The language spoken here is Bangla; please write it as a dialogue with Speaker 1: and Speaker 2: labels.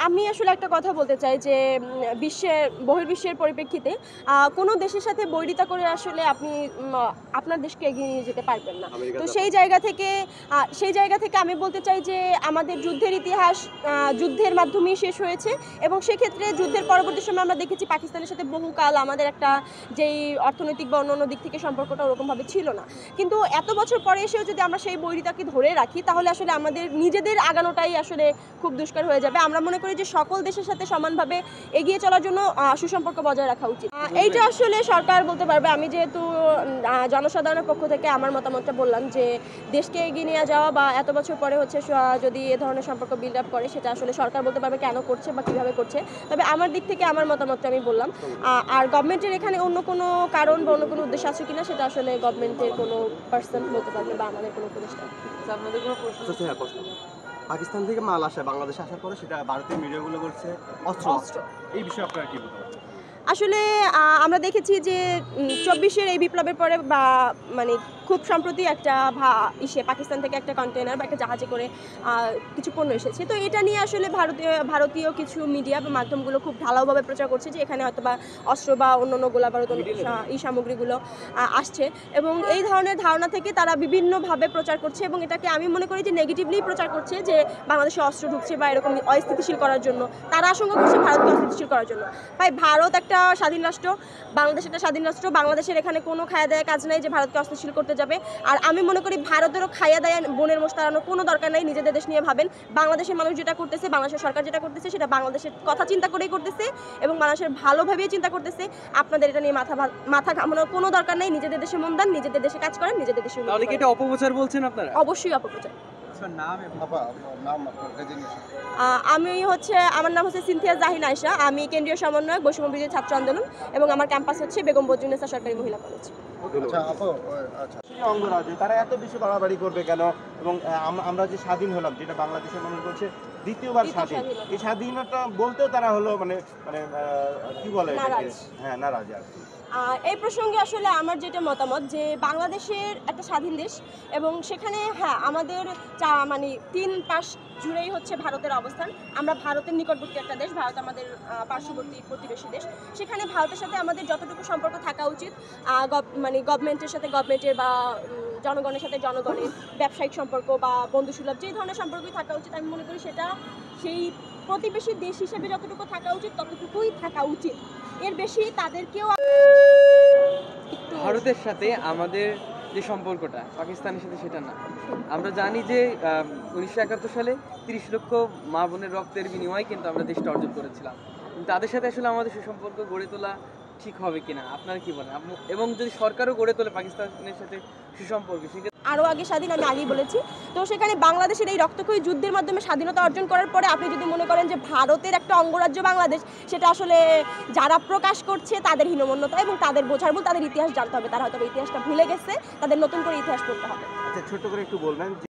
Speaker 1: আমি আসলে একটা কথা বলতে চাই যে বহির্বিশ্বের পরিপ্রেক্ষিতে কোনো দেশের সাথে বৈরিতা করে আসলে আপনি আপনার দেশকে এগিয়ে নিয়ে যেতে পারবেন না। তো সেই জায়গা থেকে আমি বলতে চাই যে আমাদের যুদ্ধের ইতিহাস যুদ্ধের মাধ্যমেই শেষ হয়েছে এবং সেক্ষেত্রে যুদ্ধের পরবর্তী সময় আমরা দেখেছি পাকিস্তানের সাথে বহুকাল আমাদের একটা যেই অর্থনৈতিক বা অন্যান্য দিক থেকে সম্পর্কটা ওরকমভাবে ছিল না। কিন্তু এত বছর পরে এসেও যদি আমরা সেই বৈরিতাকে ধরে রাখি তাহলে আসলে আমাদের নিজেদের আগানোটাই আসলে খুব দুষ্কর হয়ে যাবে। আমরা মনে করি যে সকল দেশের সাথে সমানভাবে এগিয়ে চলার জন্য সুসম্পর্ক বজায় রাখা উচিত। এইটা আসলে সরকার বলতে পারবে। আমি যেহেতু জনসাধারণের পক্ষ থেকে আমার মতামতটা বললাম যে দেশকে এগিয়ে নিয়ে যাওয়া বা এত বছর পরে হচ্ছে যদি এ ধরনের সম্পর্ক বিল্ড আপ করে সেটা আসলে সরকার বলতে পারবে কেন করছে বা কীভাবে করছে। তবে আমার দিক থেকে আমার মতামতটা আমি বললাম। আর গভর্নমেন্টের এখানে অন্য কোনো কারণ বা অন্য কোনো উদ্দেশ্য আছে কিনা সেটা আসলে গভর্নমেন্টের কোনো পার্সন বলতে পারবে বা আমাদের কোনো উপদেষ্টা।
Speaker 2: আপনাদের কোনো প্রশ্ন? পাকিস্তান থেকে মাল আসে বাংলাদেশে আসার পরে সেটা ভারতীয় মিডিয়াগুলো বলছে অস্ত্র। এই বিষয়ে আপনারা কি বলতে পারেন?
Speaker 1: আসলে আমরা দেখেছি যে 24-এর এই বিপ্লবের পরে বা মানে খুব সম্প্রতি একটা পাকিস্তান থেকে একটা কন্টেনার বা একটা জাহাজে করে কিছু পণ্য এসেছে। তো এটা নিয়ে আসলে ভারতীয় কিছু মিডিয়া বা মাধ্যমগুলো খুব ঢালাওভাবে প্রচার করছে যে এখানে হয়তো বা অস্ত্র বা অন্যান্য গোলাবারুদ এই সামগ্রীগুলো আসছে এবং এই ধরনের ধারণা থেকে তারা বিভিন্নভাবে প্রচার করছে এবং এটাকে আমি মনে করি যে নেগেটিভলি প্রচার করছে যে বাংলাদেশে অস্ত্র ঢুকছে বা এরকম অস্থিতিশীল করার জন্য। তারা আশঙ্কা করছে ভারতকে অস্থিতিশীল করার জন্য। তাই ভারত একটা স্বাধীন রাষ্ট্র, বাংলাদেশ একটা স্বাধীন রাষ্ট্র। বাংলাদেশের এখানে কোনো খায়া দেয়া কাজ নাই যে ভারতকে অস্থিতিশীল করতে যাবে। আর আমি মনে করি ভারতেরও খায়া দেয়া বোনের মোষ তাড়ানোর কোনো দরকার নাই। নিজেদের দেশ নিয়ে ভাবেন। বাংলাদেশের মানুষ যেটা করতেছে, বাংলাদেশের সরকার যেটা করতেছে সেটা বাংলাদেশের কথা চিন্তা করেই করতেছে এবং বাংলাদেশের ভালোভাবেই চিন্তা করতেছে। আপনাদের এটা নিয়ে মাথা ঘামানোর কোনো দরকার নেই। নিজেদের দেশে মন দেন, নিজেদের দেশে কাজ করেন, নিজেদের দেশে।
Speaker 3: তাহলে কি এটা অপপ্রচার বলছেন আপনারা?
Speaker 1: অবশ্যই অপপ্রচার। আমার নাম হচ্ছে সিনথিয়া জাহিন আয়েশা। আমি কেন্দ্রীয় সমন্বয়ক বৈষম্য বিরোধী ছাত্র আন্দোলন এবং আমার ক্যাম্পাস হচ্ছে বেগম বজরুন্নেসা সরকারি মহিলা কলেজ।
Speaker 2: অঙ্গরাজ্য তারা এত বেশি বাড়াবাড়ি করবে কেন? এবং আমরা যে স্বাধীন হলাম, যেটা বাংলাদেশের মানুষ বলছে দ্বিতীয়বার স্বাধীন, এই স্বাধীনতা বলতেও তারা হলো মানে মানে কি বলে, হ্যাঁ নারাজ আর কি।
Speaker 1: এই প্রসঙ্গে আসলে আমার যেটা মতামত যে বাংলাদেশের একটা স্বাধীন দেশ এবং সেখানে আমাদের মানে 3 পাশ জুড়েই হচ্ছে ভারতের অবস্থান। আমরা ভারতের নিকটবর্তী একটা দেশ, ভারত আমাদের পার্শ্ববর্তী প্রতিবেশী দেশ। সেখানে ভারতের সাথে আমাদের যতটুকু সম্পর্ক থাকা উচিত মানে গভর্নমেন্টের সাথে গভর্নমেন্টের বা জনগণের সাথে জনগণের ব্যবসায়িক সম্পর্ক বা বন্ধুসুলভ যে ধরনের সম্পর্কই থাকা উচিত, আমি মনে করি সেটা সেই প্রতিবেশী দেশ হিসেবে যতটুকু থাকা উচিত ততটুকুই থাকা উচিত। এর বেশি তাদেরকেও
Speaker 3: ভারতের সাথে আমাদের যে সম্পর্কটা পাকিস্তানের সাথে সেটা না। আমরা জানি যে 1971 সালে 30 লক্ষ মা বোনের রক্তের বিনিময়ে কিন্তু আমরা দেশটা অর্জন করেছিলাম। তাদের সাথে আসলে আমাদের সুসম্পর্ক গড়ে তোলা ঠিক হবে কিনা আপনারা কি বলেন? এবং যদি সরকারও গড়ে তোলে পাকিস্তানের সাথে সুসম্পর্ক,
Speaker 1: আরও আগে স্বাধীন, আমি আগেই বলেছি। তো সেখানে বাংলাদেশের এই রক্তক্ষয়ী যুদ্ধের মাধ্যমে স্বাধীনতা অর্জন করার পরে আপনি যদি মনে করেন যে ভারতের একটা অঙ্গরাজ্য বাংলাদেশ, সেটা আসলে যারা প্রকাশ করছে তাদের হীনমন্যতা এবং তাদের বোঝার ভুল। তাদের ইতিহাস জানতে হবে, তারা হয়তো ইতিহাসটা ভুলে গেছে, তাদের নতুন করে ইতিহাস পড়তে হবে।
Speaker 2: আচ্ছা, ছোট্ট করে একটু বলবেন।